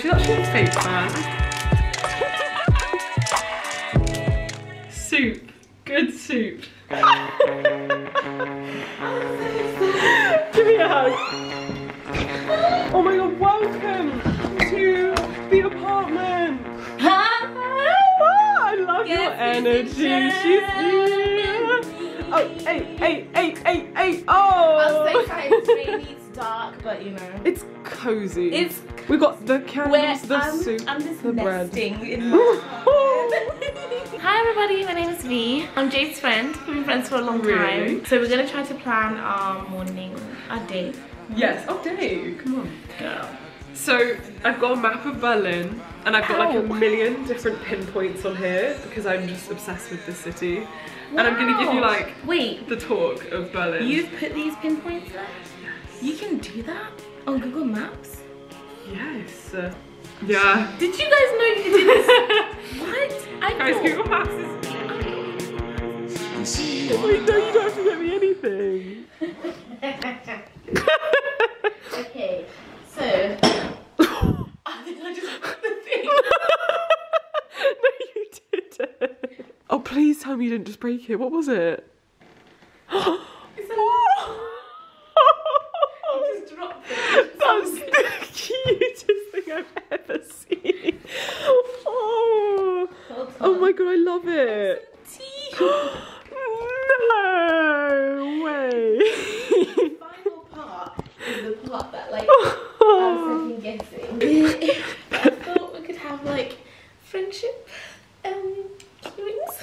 She's actually a fake fan. Soup. Good soup. Give me a hug. Oh my god, welcome to the apartment. I love your energy. She's here. Oh, hey. Oh. I'm so excited. It's rainy, it's dark, but you know. It's cozy. We've got the candles, the soup, I'm just the bread. nesting in my Hi everybody, my name is V. I'm Jade's friend. We've been friends for a long time. So we're gonna try to plan our morning, our day. Yes, our day. Come on. Yeah. So I've got a map of Berlin and I've got like a million different pinpoints on here because I'm just obsessed with this city. Wow. And I'm gonna give you like the talk of Berlin. You've put these pinpoints there? Yes. You can do that on Google Maps? Yes. Yeah. Did you guys know you could do this? What? Guys, Google Maps is... Wait, no, you don't have to get me anything. Okay, so... I think I just put the thing. No, you didn't. Oh, please tell me you didn't just break it. What was it? That's the cutest thing I've ever seen. Oh my god, I love it. No way. The final part is the part that like I'm second guessing. I thought we could have like friendship cues.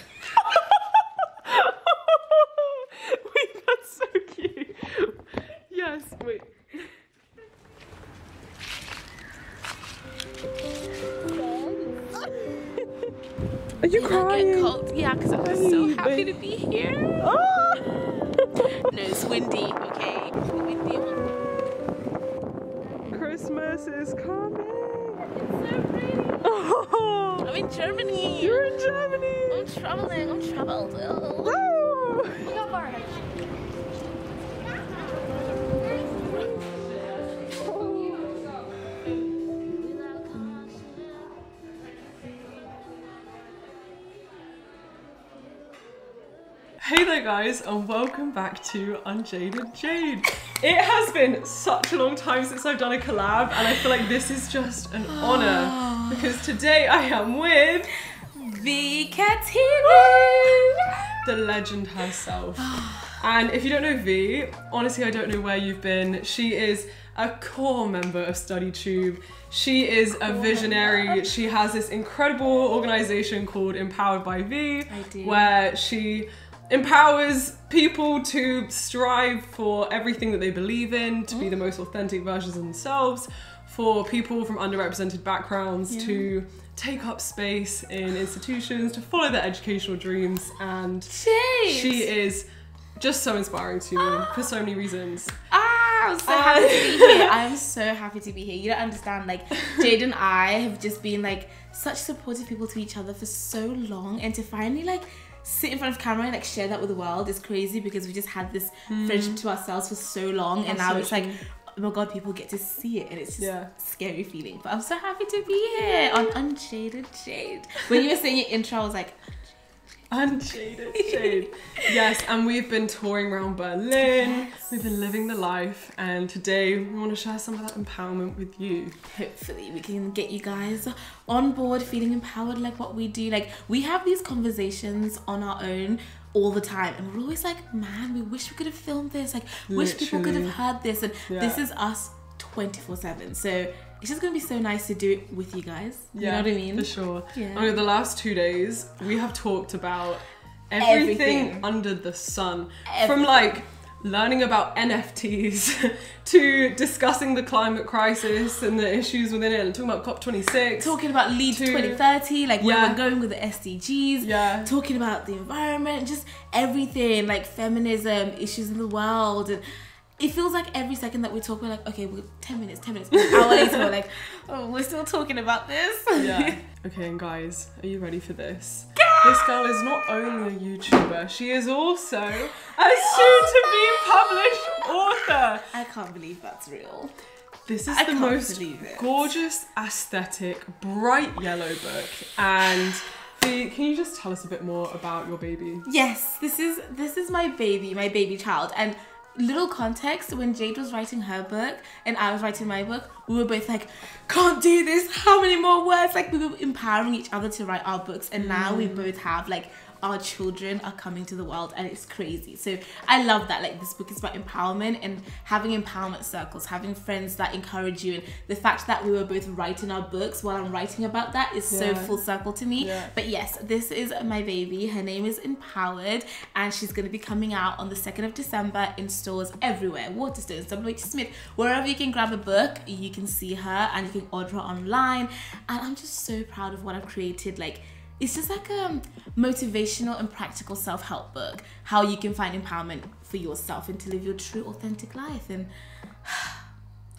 Wait, that's so cute. Yes, wait. Are you crying? Get cold? Yeah, because I'm so happy to be here. Oh. No, it's windy, okay? Windy. Christmas is coming. It's so pretty. Oh. I'm in Germany. You're in Germany. I'm traveling. I'm traveled. Oh. Hey there guys, and welcome back to UnJaded Jade. It has been such a long time since I've done a collab and I feel like this is just an honour because today I am with V Katina, the legend herself. And if you don't know V, honestly I don't know where you've been. She is a core member of StudyTube. She is a visionary. She has this incredible organisation called Empowered by V, where she empowers people to strive for everything that they believe in, to be the most authentic versions of themselves, for people from underrepresented backgrounds to take up space in institutions, to follow their educational dreams, and she is just so inspiring to me for so many reasons. I'm so happy to be here. I'm so happy to be here. You don't understand, like Jade and I have just been like such supportive people to each other for so long, and to finally like sit in front of camera and like share that with the world is crazy because we just had this friendship to ourselves for so long, and now it's like, oh my god, people get to see it, and it's just a scary feeling. But I'm so happy to be here on UnJaded Jade. When you were saying your intro, I was like, UnJaded Jade. Yes, and we've been touring around Berlin. We've been living the life, and today we want to share some of that empowerment with you. Hopefully we can get you guys on board, feeling empowered like what we do. Like, we have these conversations on our own all the time, and we're always like, man, we wish we could have filmed this, like wish people could have heard this, and this is us 24/7. So it's just gonna be so nice to do it with you guys. You know what I mean? For sure. I mean, the last 2 days we have talked about everything under the sun. From like learning about NFTs to discussing the climate crisis and the issues within it, and talking about COP26, talking about Lead 2030, like where we're going with the SDGs, talking about the environment, just everything, like feminism, issues in the world. And it feels like every second that we talk, we're like, okay, we're 10 minutes, an hour later, we're like, oh, we're still talking about this. Okay, and guys, are you ready for this? This girl is not only a YouTuber, she is also a soon-to-be-published author. I can't believe that's real. This is the most gorgeous, aesthetic, bright yellow book. And Fee, can you just tell us a bit more about your baby? Yes, this is my baby child. And little context, when Jade was writing her book and I was writing my book, we were both like, can't do this, how many more words? Like, we were empowering each other to write our books, and now we both have like, our children are coming to the world, and it's crazy. So I love that, like, this book is about empowerment and having empowerment circles, having friends that encourage you, and the fact that we were both writing our books while I'm writing about that is so full circle to me. But yes, this is my baby. Her name is Empowered, and she's going to be coming out on the 2nd of December in stores everywhere, Waterstones, WH Smith, wherever you can grab a book, you can see her and you can order her online. And I'm just so proud of what I've created. Like, it's just like a motivational and practical self-help book, how you can find empowerment for yourself and to live your true, authentic life. And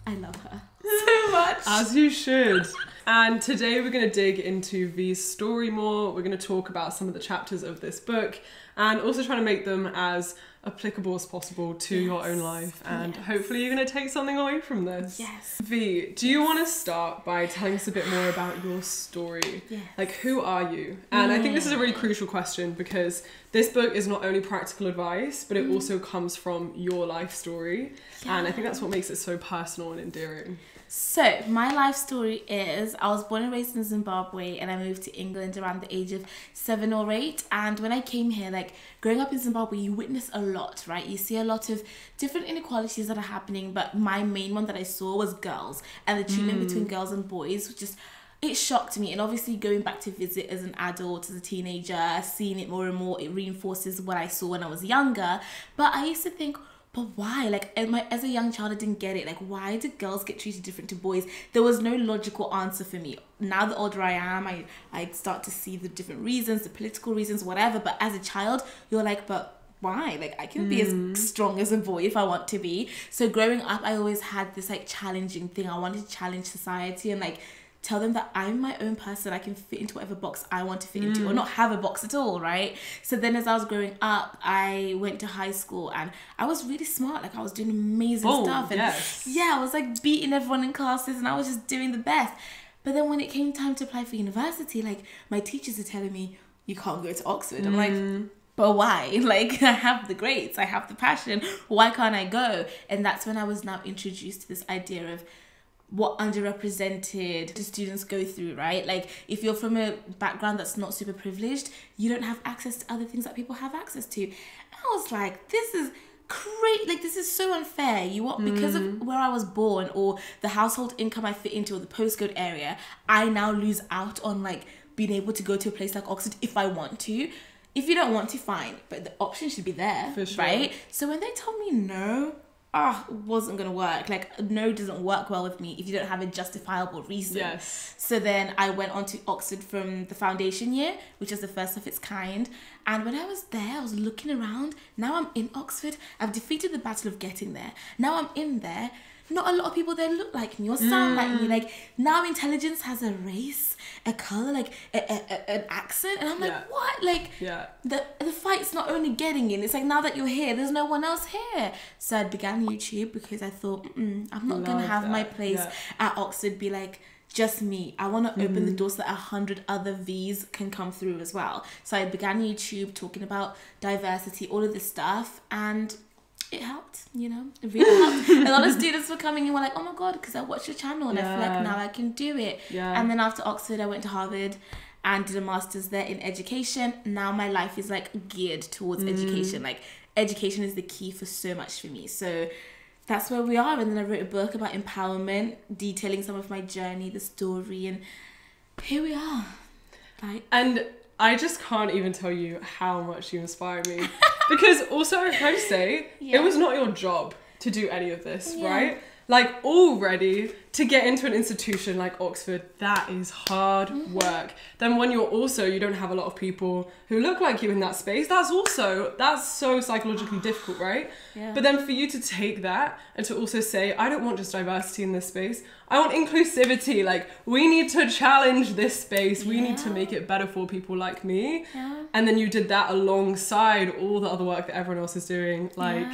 I love her so much. As you should. And today we're going to dig into V's story more. We're going to talk about some of the chapters of this book and also try to make them as applicable as possible to your own life. And hopefully you're going to take something away from this. Yes. V, do you want to start by telling us a bit more about your story? Yes. Like, who are you? And I think this is a really crucial question because this book is not only practical advice, but it also comes from your life story. And I think that's what makes it so personal and endearing. So my life story is, I was born and raised in Zimbabwe, and I moved to England around the age of 7 or 8. And when I came here, like, growing up in Zimbabwe, you witness a lot, right? You see a lot of different inequalities that are happening, but my main one that I saw was girls, and the treatment between girls and boys was just, it shocked me. And obviously going back to visit as an adult, as a teenager, seeing it more and more, it reinforces what I saw when I was younger. But I used to think, but why? Like, as a young child, I didn't get it. Like, why do girls get treated different to boys? There was no logical answer for me. Now, the older I am, I start to see the different reasons, the political reasons, whatever. But as a child, you're like, but why? Like, I can be as strong as a boy if I want to be. So growing up, I always had this, like, challenging thing. I wanted to challenge society and, like, tell them that I'm my own person. I can fit into whatever box I want to fit into, or not have a box at all, right? So then as I was growing up, I went to high school and I was really smart. Like, I was doing amazing stuff. And yeah, I was like beating everyone in classes and I was just doing the best. But then when it came time to apply for university, like, my teachers are telling me, you can't go to Oxford. I'm like, but why? Like, I have the grades, I have the passion. Why can't I go? And that's when I was now introduced to this idea of what underrepresented students go through, right? Like, if you're from a background that's not super privileged, you don't have access to other things that people have access to. And I was like, this is great. Like, this is so unfair. You want, because of where I was born or the household income I fit into or the postcode area, I now lose out on, like, being able to go to a place like Oxford if I want to. If you don't want to, fine, but the option should be there, for sure, right? So when they told me no, it wasn't gonna work. Like, no doesn't work well with me if you don't have a justifiable reason. Yes. So then I went on to Oxford from the foundation year, which is the first of its kind. And when I was there, I was looking around. Now I'm in Oxford. I've defeated the battle of getting there. Now I'm in there. Not a lot of people there look like me or sound like me. Like, now intelligence has a race, a colour, like an accent. And I'm like, what? Like, the fight's not only getting in. It's like, now that you're here, there's no one else here. So I began YouTube because I thought, I'm not going to have my place at Oxford be like, just me. I want to open the door so that 100 other V's can come through as well. So I began YouTube talking about diversity, all of this stuff. And it helped, you know, it really helped. A lot of students were coming in, were like, oh my God, because I watched your channel and I feel like now I can do it. And then after Oxford, I went to Harvard and did a master's there in education. Now my life is like geared towards education. Like, education is the key for so much for me. So that's where we are. And then I wrote a book about empowerment, detailing some of my journey, the story, and here we are. Right? And I just can't even tell you how much you inspire me. Because also, can I just say, it was not your job to do any of this, right? Like, already, to get into an institution like Oxford, that is hard work. Then when you don't have a lot of people who look like you in that space, that's so psychologically difficult, right? But then for you to take that and to also say, I don't want just diversity in this space, I want inclusivity. Like, we need to challenge this space. We need to make it better for people like me. And then you did that alongside all the other work that everyone else is doing. Like,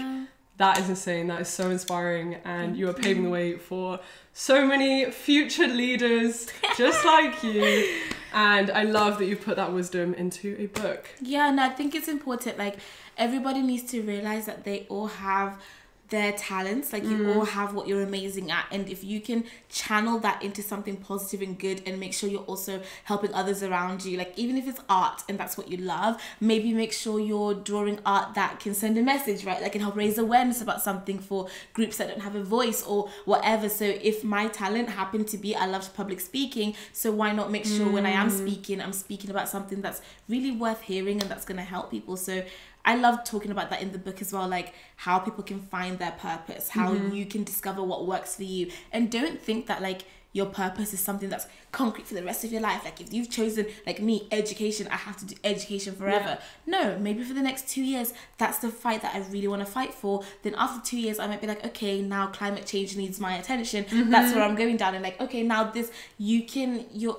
That is insane. That is so inspiring, and you are paving the way for so many future leaders just like you. And I love that you put that wisdom into a book. Yeah, and I think it's important. Like, everybody needs to realize that they all have their talents. Like, you all have what you're amazing at, and if you can channel that into something positive and good, and make sure you're also helping others around you, like even if it's art and that's what you love, maybe make sure you're drawing art that can send a message, right? That can help raise awareness about something for groups that don't have a voice or whatever. So if my talent happened to be, I loved public speaking, so why not make sure when I am speaking, I'm speaking about something that's really worth hearing and that's going to help people. So I love talking about that in the book as well, like how people can find their purpose, how you can discover what works for you. And don't think that like your purpose is something that's concrete for the rest of your life. Like if you've chosen, like me, education, I have to do education forever. No, maybe for the next 2 years, that's the fight that I really want to fight for. Then after 2 years, I might be like, okay, now climate change needs my attention. That's where I'm going down. And like, okay, now this, you're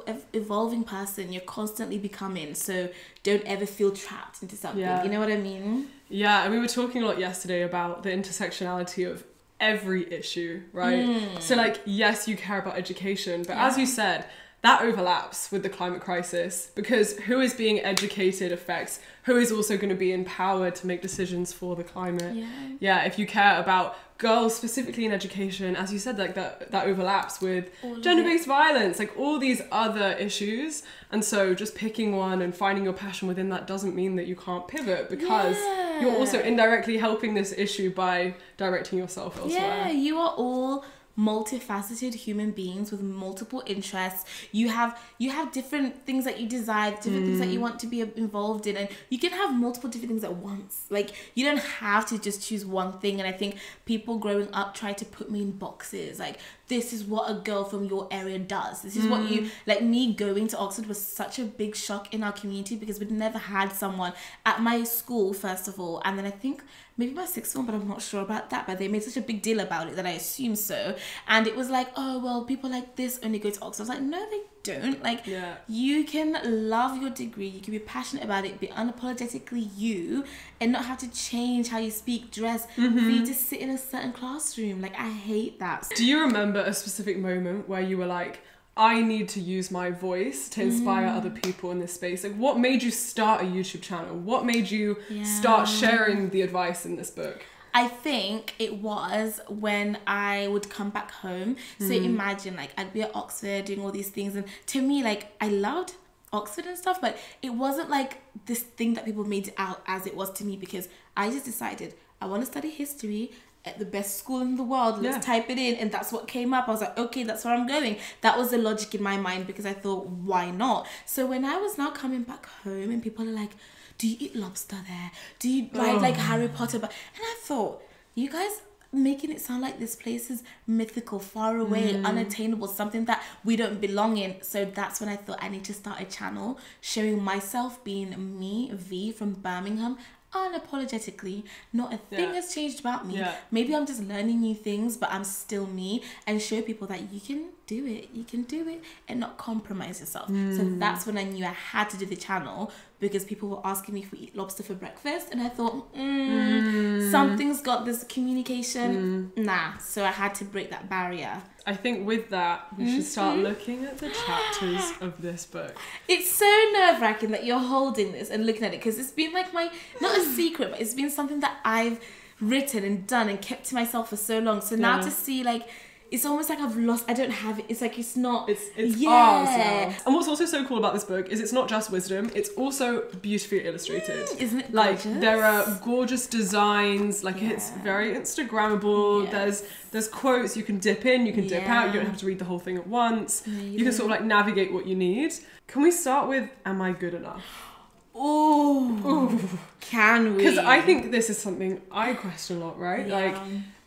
an evolving person. You're constantly becoming. So don't ever feel trapped into something. You know what I mean? Yeah, and we were talking a lot yesterday about the intersectionality of every issue, right? So like, yes, you care about education, but as you said, that overlaps with the climate crisis, because who is being educated affects who is also going to be empowered to make decisions for the climate. If you care about girls specifically in education, as you said, like that overlaps with gender-based violence, like all these other issues. And so just picking one and finding your passion within that doesn't mean that you can't pivot, because you're also indirectly helping this issue by directing yourself elsewhere. You are all multifaceted human beings with multiple interests. You have different things that you desire, different things that you want to be involved in, and you can have multiple different things at once. Like, you don't have to just choose one thing. And I think people growing up try to put me in boxes, like, this is what a girl from your area does, this is what you like. Me going to Oxford was such a big shock in our community, because we'd never had someone at my school, first of all, and then I think maybe my sixth one, but I'm not sure about that, but they made such a big deal about it that I assume so. And it was like, oh well, people like this only go to Oxford. I was like, no they don't. Like, you can love your degree, you can be passionate about it, be unapologetically you, and not have to change how you speak, dress, for you to sit in a certain classroom. Like, I hate that. Do you remember a specific moment where you were like, I need to use my voice to inspire other people in this space? Like, what made you start a YouTube channel? What made you start sharing the advice in this book? I think it was when I would come back home. So imagine, like, I'd be at Oxford doing all these things, and to me, like, I loved Oxford and stuff, but it wasn't like this thing that people made it out as it was to me, because I just decided I want to study history at the best school in the world. Let's type it in, and that's what came up. I was like, okay, that's where I'm going. That was the logic in my mind, because I thought, why not? So when I was now coming back home and people are like, do you eat lobster there? Do you ride like Harry Potter? And I thought, you guys making it sound like this place is mythical, far away, unattainable, something that we don't belong in. So that's when I thought I need to start a channel showing myself being me, V from Birmingham, unapologetically. Not a thing has changed about me. Maybe I'm just learning new things, but I'm still me, and show people that you can do it. You can do it and not compromise yourself. So that's when I knew I had to do the channel, because people were asking me if we eat lobster for breakfast, and I thought, something's got this communication. Nah. So I had to break that barrier. I think with that, we should start looking at the chapters of this book. It's so nerve-wracking that you're holding this and looking at it, because it's been like my, not a secret, but it's been something that I've written and done and kept to myself for so long. So now to see, like, it's almost like I've lost, I don't have it. It's like, it's not, it's ours now. And what's also so cool about this book is it's not just wisdom, it's also beautifully illustrated. Isn't it gorgeous? Like, there are gorgeous designs, like it's very Instagrammable. There's quotes you can dip in, you can dip out, you don't have to read the whole thing at once. You can sort of like navigate what you need. Can we start with, am I good enough? Ooh. Can we? Because I think this is something I question a lot, right? Like,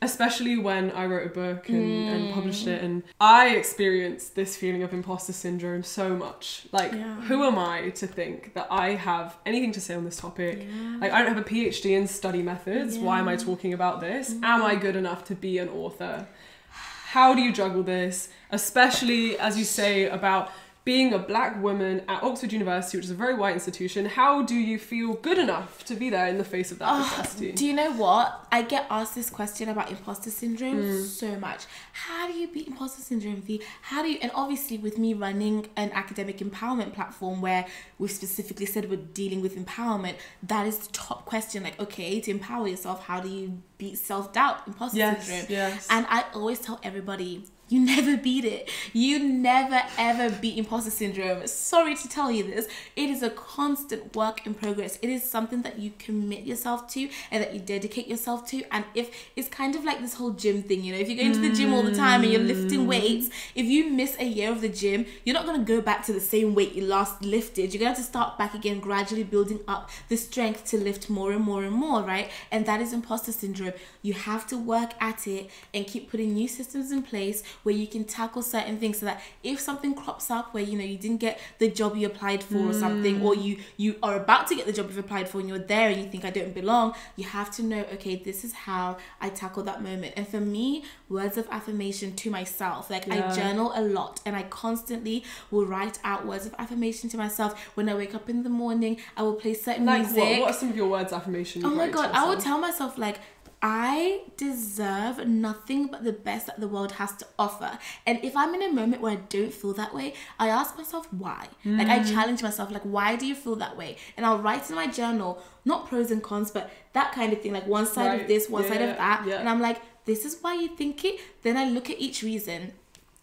especially when I wrote a book and published it, and I experienced this feeling of imposter syndrome so much. Like, who am I to think that I have anything to say on this topic? Like, I don't have a PhD in study methods. Why am I talking about this? Am I good enough to be an author? How do you juggle this? Especially, as you say, about being a black woman at Oxford University, which is a very white institution, how do you feel good enough to be there in the face of that adversity? Do you know what? I get asked this question about imposter syndrome so much. How do you beat imposter syndrome, V? How do you, and obviously with me running an academic empowerment platform where we've specifically said we're dealing with empowerment, that is the top question. Like, okay, to empower yourself, how do you beat self-doubt, imposter syndrome? Yes. And I always tell everybody, you never beat it. You never ever beat imposter syndrome. Sorry to tell you this. It is a constant work in progress. It is something that you commit yourself to and that you dedicate yourself to. And if it's kind of like this whole gym thing, you know, if you're going to the gym all the time and you're lifting weights, if you miss a year of the gym, you're not going to go back to the same weight you last lifted. You're going to have to start back again, gradually building up the strength to lift more and more and more, right? And that is imposter syndrome. You have to work at it and keep putting new systems in place where you can tackle certain things so that if something crops up where, you know, you didn't get the job you applied for or something, or you are about to get the job you've applied for and you're there and you think I don't belong, you have to know, okay, this is how I tackle that moment. And for me, words of affirmation to myself, like I journal a lot and I constantly will write out words of affirmation to myself. When I wake up in the morning, I will play certain music. What are some of your words of affirmation you Oh my write God, to I will yourself? tell myself like, I deserve nothing but the best that the world has to offer. And if I'm in a moment where I don't feel that way, I ask myself why. Like I challenge myself, like, why do you feel that way? And I'll write in my journal, not pros and cons, but that kind of thing, like one side of this, one side of that. And I'm like, this is why you think it. Then I look at each reason.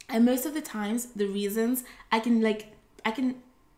And most of the times, the reasons, I can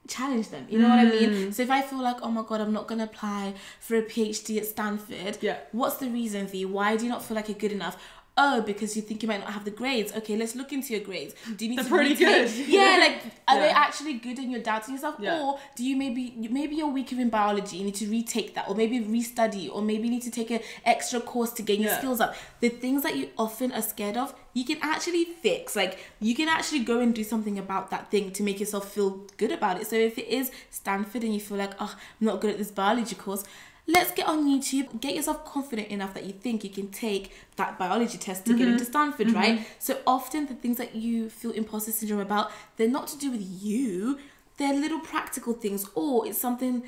challenge them, you know what I mean? So if I feel like, oh my God, I'm not gonna apply for a PhD at Stanford, what's the reason, V? Why do you not feel like you're good enough? Oh, because you think you might not have the grades. Okay, let's look into your grades. Do you need to pretty good. Yeah, like are they actually good and you're doubting yourself? Or do you maybe you're weaker in biology, you need to retake that, or maybe restudy, or maybe you need to take an extra course to gain your skills up. The things that you often are scared of, you can actually fix. Like you can actually go and do something about that thing to make yourself feel good about it. So if it is Stanford and you feel like, oh, I'm not good at this biology course, let's get on YouTube, get yourself confident enough that you think you can take that biology test to get into Stanford, right? So often the things that you feel imposter syndrome about, they're not to do with you, they're little practical things, or it's something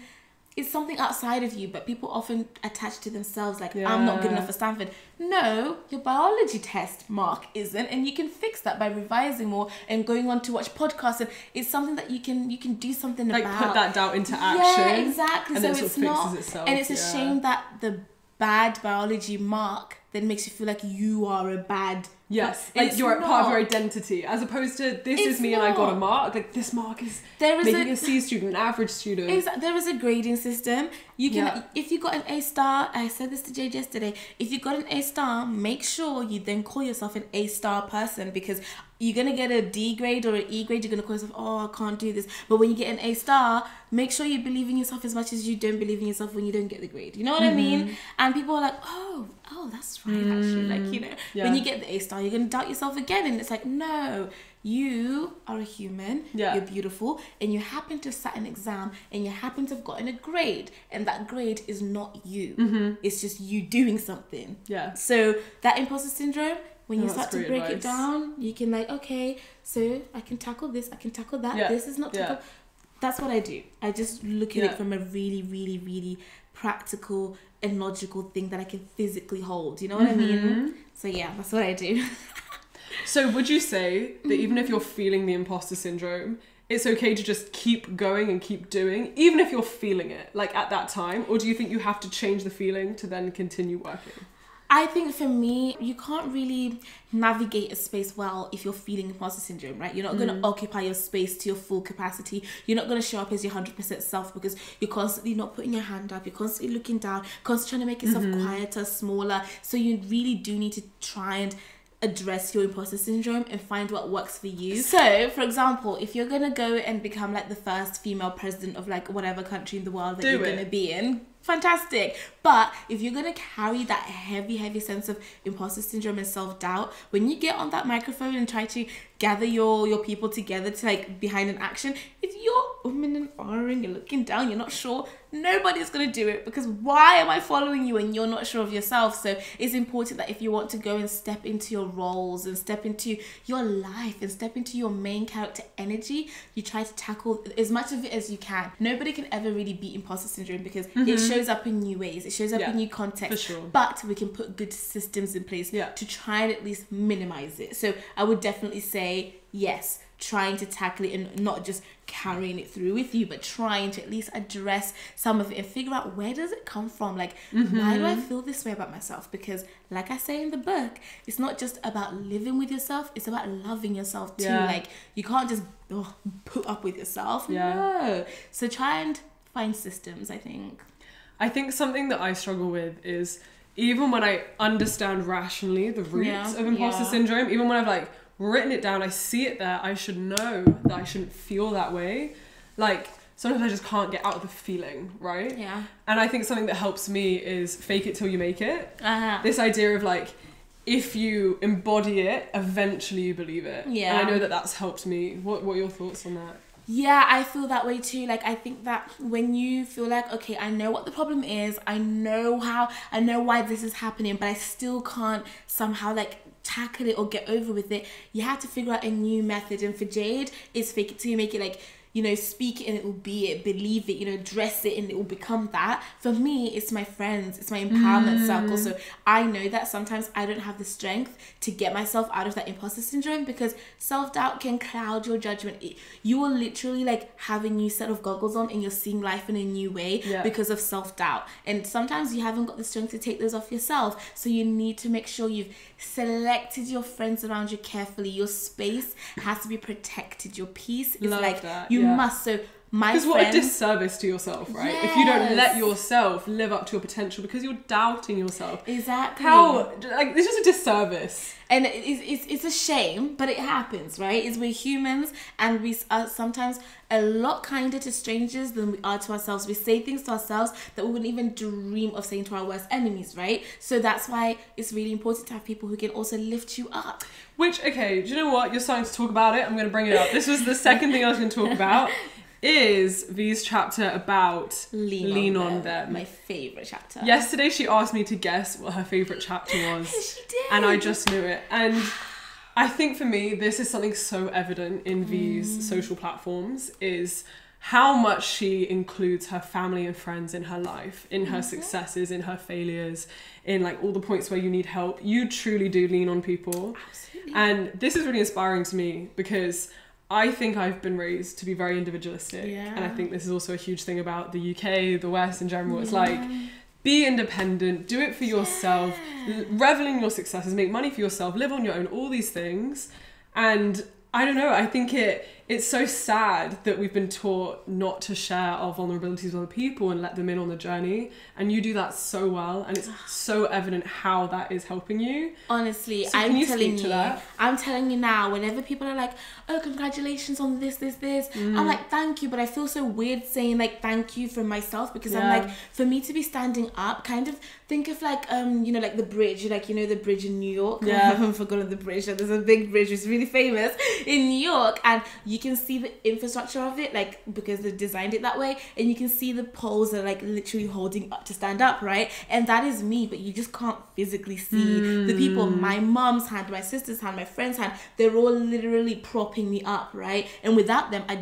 outside of you, but people often attach to themselves like, I'm not good enough for Stanford. No, your biology test mark isn't, and you can fix that by revising more and going on to watch podcasts, and it's something that you can do something like about. Put that doubt into action. Yeah, exactly. And so then it it's sort of not, fixes itself. and it's a shame that the bad biology mark then makes you feel like you are a bad. Yes, like you're part of your identity, as opposed to this is me and I got a mark. Like this mark is making a C student, an average student. There is a grading system. You can, if you got an A star, I said this to Jade yesterday, if you got an A star, make sure you then call yourself an A star person, because you're going to get a D grade or an E grade, you're going to call yourself, oh, I can't do this. But when you get an A star, make sure you believe in yourself as much as you don't believe in yourself when you don't get the grade. You know what I mean? And people are like, oh, that's right, actually. Like, you know, when you get the A star, you're going to doubt yourself again. And it's like, no, you are a human, you're beautiful, and you happen to have sat an exam and you happen to have gotten a grade. And that grade is not you. It's just you doing something. Yeah. So that imposter syndrome, when you start to break it down, you can like, okay, so I can tackle this, I can tackle that, this is not tackle. That's what I do. I just look at it from a really, really, really practical and logical thing that I can physically hold. You know what I mean? So yeah, that's what I do. So would you say that even if you're feeling the imposter syndrome, it's okay to just keep going and keep doing, even if you're feeling it, like at that time? Or do you think you have to change the feeling to then continue working? I think for me, you can't really navigate a space well if you're feeling imposter syndrome, right? You're not going to occupy your space to your full capacity. You're not going to show up as your 100% self because you're constantly not putting your hand up. You're constantly looking down, constantly trying to make yourself quieter, smaller. So you really do need to try and address your imposter syndrome and find what works for you. So, for example, if you're going to go and become like the first female president of like whatever country in the world that you're going to be in, fantastic. But if you're going to carry that heavy sense of imposter syndrome and self-doubt, when you get on that microphone and try to gather your people together to like behind an action, if you're umming and ahhing, you're looking down, you're not sure, nobody's going to do it, because why am I following you and you're not sure of yourself? So it's important that if you want to go and step into your roles and step into your life and step into your main character energy, you try to tackle as much of it as you can. Nobody can ever really beat imposter syndrome, because it shows up in new ways, it shows up in new contexts, for sure. but we can put good systems in place to try and at least minimize it. So I would definitely say yes, trying to tackle it and not just carrying it through with you, but trying to at least address some of it and figure out, where does it come from? Like, why do I feel this way about myself? Because like I say in the book, it's not just about living with yourself, it's about loving yourself too. Like, you can't just put up with yourself. No. So try and find systems, I think. I think something that I struggle with is, even when I understand rationally the roots of imposter syndrome, even when I've like written it down, I see it there, I should know that I shouldn't feel that way. Like, sometimes I just can't get out of the feeling, right? Yeah. And I think something that helps me is fake it till you make it. This idea of like, if you embody it, eventually you believe it. Yeah. And I know that that's helped me. What are your thoughts on that? Yeah, I feel that way too. Like, I think that when you feel like, okay, I know what the problem is, I know why this is happening, but I still can't somehow like tackle it or get over with it, you have to figure out a new method. And for Jade, it's fake it till you make it. Like, you know, speak it and it will be it, believe it, you know, dress it and it will become that. For me, it's my friends, it's my empowerment circle. So I know that sometimes I don't have the strength to get myself out of that imposter syndrome, because self-doubt can cloud your judgment. You will literally like have a new set of goggles on and you're seeing life in a new way because of self-doubt. And sometimes you haven't got the strength to take those off yourself. So you need to make sure you've selected your friends around you carefully. Your space has to be protected. Your peace is you must. So my friends, what a disservice to yourself, right? If you don't let yourself live up to your potential because you're doubting yourself. Exactly. How, like, it's just a disservice. And it's a shame, but it happens, right? It's we're humans, and we are sometimes a lot kinder to strangers than we are to ourselves. We say things to ourselves that we wouldn't even dream of saying to our worst enemies, right? So that's why it's really important to have people who can also lift you up. Which, okay, do you know what? You're starting to talk about it. I'm going to bring it up. This was the second thing I was going to talk about. Is V's chapter about Lean on Them. My favourite chapter. Yesterday she asked me to guess what her favourite chapter was. She did. And I just knew it. And I think for me, this is something so evident in V's social platforms, is how much she includes her family and friends in her life, in her successes, in her failures, in like all the points where you need help. You truly do lean on people. Absolutely. And this is really inspiring to me, because I think I've been raised to be very individualistic. And I think this is also a huge thing about the UK, the West in general. It's like, be independent, do it for yourself, revel in your successes, make money for yourself, live on your own, all these things. And I don't know, I think it's so sad that we've been taught not to share our vulnerabilities with other people and let them in on the journey. And you do that so well, and it's so evident how that is helping you. Honestly, so I'm telling you now, whenever people are like, oh, congratulations on this, I'm like, thank you, but I feel so weird saying like thank you for myself, because I'm like, for me to be standing up, kind of think of like you know, like the bridge, like, you know, the bridge in New York. I haven't forgotten the bridge. There's a big bridge, it's really famous in New York, and you can see the infrastructure of it, like, because they designed it that way, and you can see the poles that are like literally holding up to stand up, right? And that is me, but you just can't physically see the people. My mom's hand, my sister's hand, my friend's hand, they're all literally propping me up, right? And without them, I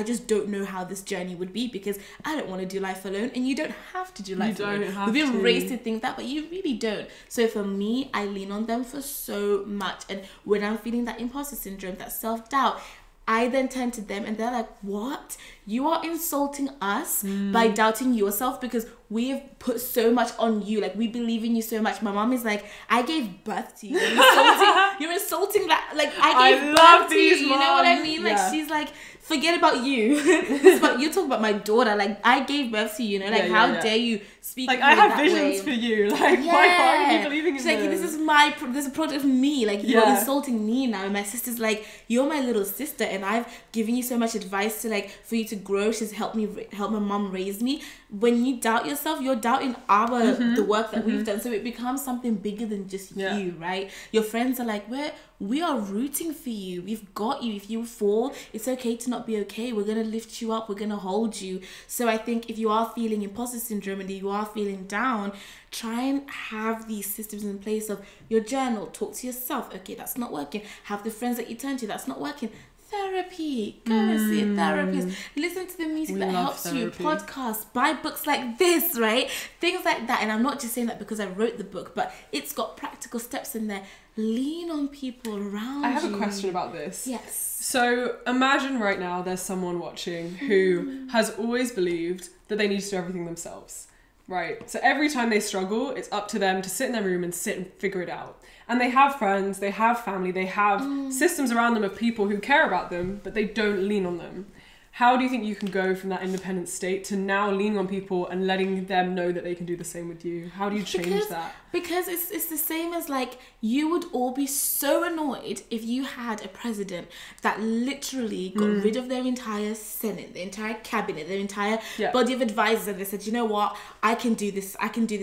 just don't know how this journey would be, because I don't want to do life alone, and you don't have to do life alone. We've been raised to think that, but you really don't. So for me, I lean on them for so much, and when I'm feeling that imposter syndrome, that self-doubt, I then turn to them and they're like, what? You are insulting us by doubting yourself, because we have put so much on you. Like, we believe in you so much. My mom is like, I gave birth to you. You're insulting that. Like, I gave birth to you. You know what I mean? Like, she's like, forget about you. You're talking about my daughter. Like, I gave birth to you, you know? Like, how dare you speak like, I have visions for you. Like, why are you believing in She's like, this is a product of me. Like, you're insulting me now. And my sister's like, you're my little sister, and I've given you so much advice to, like, for you to grow. She's helped my mom raise me. When you doubt yourself, you're doubting the work that we've done. So it becomes something bigger than just you, right? Your friends are like, we are rooting for you. We've got you. If you fall, it's okay to not not be okay. We're going to lift you up. We're going to hold you. So I think if you are feeling imposter syndrome and you are feeling down, try and have these systems in place of your journal. Talk to yourself. Okay, that's not working. Have the friends that you turn to. That's not working. Therapy. Go and see a therapist. Listen to the music that helps therapy. You. Podcasts. Buy books like this, right? Things like that. And I'm not just saying that because I wrote the book, but it's got practical steps in there. Lean on people around you. I have a question about this. Yes. So imagine right now there's someone watching who has always believed that they need to do everything themselves, right? So every time they struggle, it's up to them to sit in their room and sit and figure it out. And they have friends, they have family, they have systems around them of people who care about them, but they don't lean on them. How do you think you can go from that independent state to now leaning on people and letting them know that they can do the same with you? How do you change that? Because it's the same as like, you would all be so annoyed if you had a president that literally got rid of their entire Senate, their entire cabinet, their entire body of advisors, and they said, you know what, I can do this,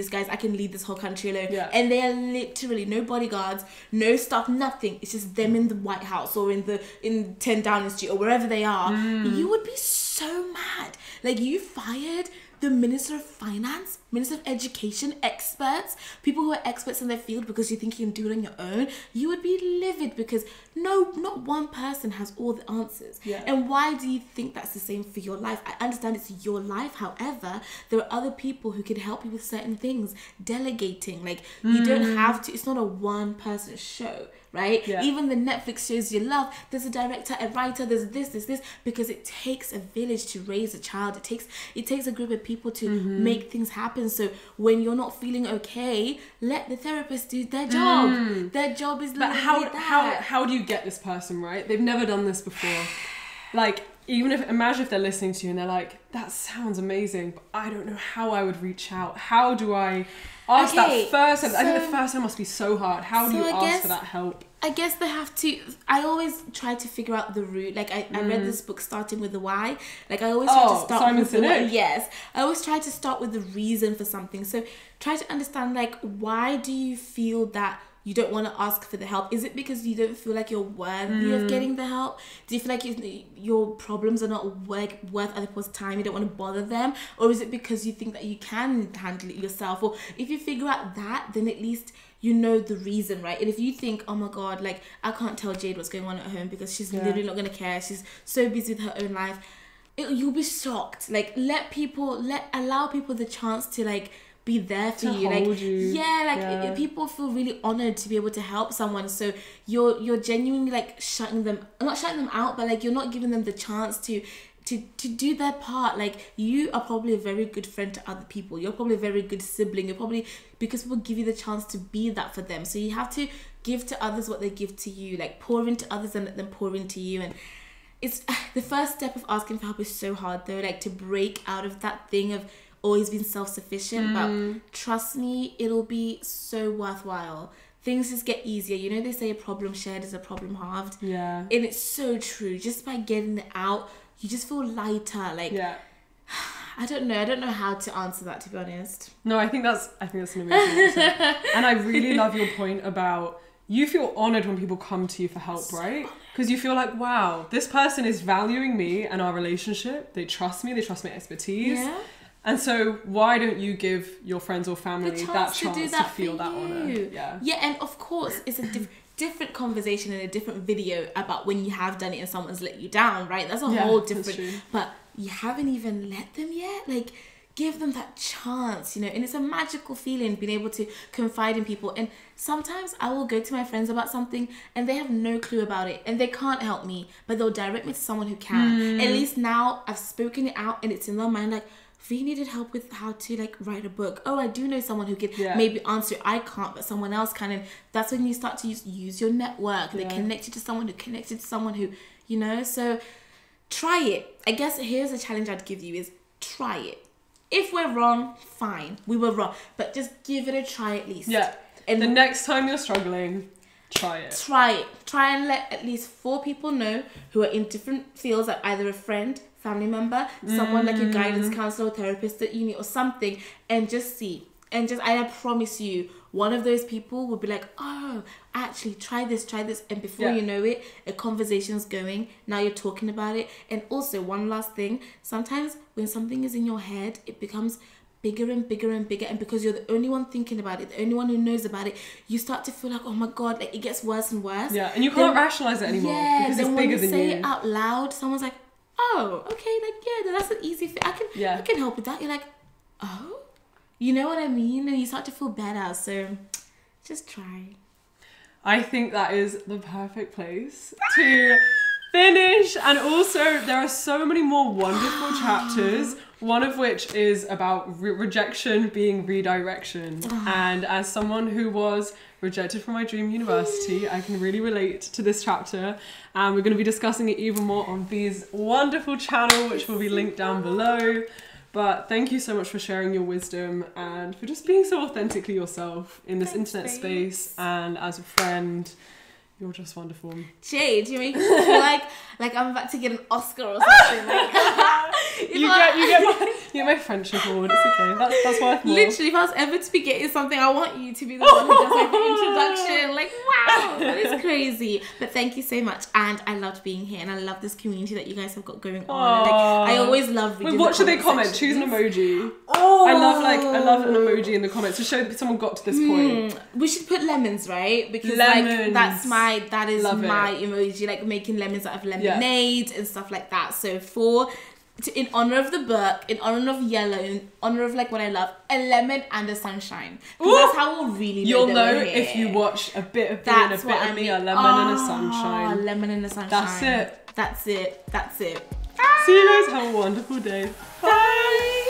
guys, I can lead this whole country alone. Yeah. And they are literally no bodyguards, no staff, nothing. It's just them in the White House or in 10 Downing Street or wherever they are. You would be so mad. Like, you fired the Minister of Finance, Minister of Education, experts, people who are experts in their field because you think you can do it on your own. You would be livid because not one person has all the answers. Yeah. And why do you think that's the same for your life? I understand it's your life. However, there are other people who can help you with certain things. Delegating, like, you don't have to, it's not a one person show. Right? Yeah. Even the Netflix shows you love, there's a director, a writer, there's this, because it takes a village to raise a child. It takes a group of people to make things happen. So when you're not feeling okay, let the therapist do their job. Their job is but how do you get this person, right? They've never done this before. Like, imagine if they're listening to you and they're like, that sounds amazing, but I don't know how I would reach out. How do I ask that first time? I think the first time must be so hard. How do you ask for that help? I guess they have to, I always try to figure out the root. Like, I read this book starting with the why. Like, I always try to start with the why. Yes. I always try to start with the reason for something. So try to understand, like, why do you feel that you don't want to ask for the help? Is it because you don't feel like you're worthy of getting the help? Do you feel like your problems are not worth other people's time? You don't want to bother them? Or is it because you think that you can handle it yourself? Or if you figure out that, then at least you know the reason, right? And if you think, oh my God, like, I can't tell Jade what's going on at home because she's literally not going to care. She's so busy with her own life. You'll be shocked. Like, allow people the chance to, like, be there for you. Like, people feel really honored to be able to help someone. So you're genuinely, like, not shutting them out, but, like, you're not giving them the chance to do their part. Like, you are probably a very good friend to other people. You're probably a very good sibling. You're probably, because people give you the chance to be that for them. So you have to give to others what they give to you. Like, pour into others and let them pour into you. And it's the first step of asking for help is so hard, though, like, to break out of that thing of always being self-sufficient. But trust me, it'll be so worthwhile. Things just get easier. You know, they say a problem shared is a problem halved. Yeah. And it's so true. Just by getting it out, you just feel lighter. Like, I don't know how to answer that, to be honest. No, I think that's an amazing answer. And I really love your point about, you feel honored when people come to you for help, right? Because you feel like, wow, this person is valuing me and our relationship. They trust me. They trust my expertise. Yeah. And so why don't you give your friends or family that chance to feel that honor? Yeah. Yeah, and of course, it's a different conversation and a different video about when you have done it and someone's let you down, right? That's a whole different. But you haven't even let them yet. Like, give them that chance, you know. And it's a magical feeling being able to confide in people. And sometimes I will go to my friends about something and they have no clue about it and they can't help me, but they'll direct me to someone who can. At least now I've spoken it out and it's in their mind, like, V needed help with how to, like, write a book. Oh, I do know someone who can maybe answer it. I can't, but someone else can. And that's when you start to use your network. They connect you to someone who connected to someone who, you know. So try it. I guess here's a challenge I'd give you is try it. If we're wrong, fine. We were wrong. But just give it a try at least. Yeah. And the next time you're struggling, try it. Try it. Try and let at least 4 people know who are in different fields, like either a friend, family member, someone like a guidance counselor or therapist at uni or something, and just see. And just, I promise you, one of those people will be like, oh, actually try this, and before you know it, a conversation's going. Now you're talking about it. And also, one last thing, sometimes when something is in your head, it becomes bigger and bigger and bigger, and because you're the only one thinking about it, the only one who knows about it, you start to feel like, oh my god, like it gets worse and worse. Yeah, and you can't rationalize it anymore because it's bigger than you. When you say it out loud, someone's like, oh, okay, like yeah, that's an easy thing. I can help with that. You're like, oh, you know what I mean? And you start to feel better. So just try. I think that is the perfect place to finish. And also, there are so many more wonderful chapters, one of which is about rejection being redirection. And as someone who was rejected from my dream university, I can really relate to this chapter. And we're going to be discussing it even more on V's wonderful channel, which will be linked down below. But thank you so much for sharing your wisdom and for just being so authentically yourself in this internet space and as a friend. You're just wonderful. Jade, you make me feel like I'm about to get an Oscar or something. You get my friendship award. It's okay. That's worth more. Literally, if I was ever to be getting something, I want you to be the one who does like the introduction. Like, wow, that is crazy. But thank you so much, and I loved being here, and I love this community that you guys have got going on. And, like, I always love reading. What should they comment? Choose an emoji. Oh, I love an emoji in the comments to show that someone got to this point. We should put lemons, right? Because lemons. like that is my emoji, like making lemons out of lemonade and stuff like that. So in honor of the book, in honor of yellow, in honor of like what I love, a lemon and a sunshine. Because that's how we'll really know. You'll know if you watch a bit of me and a bit of me, a lemon and a sunshine. A lemon and a sunshine. That's it. That's it. See you guys. Have a wonderful day. Bye.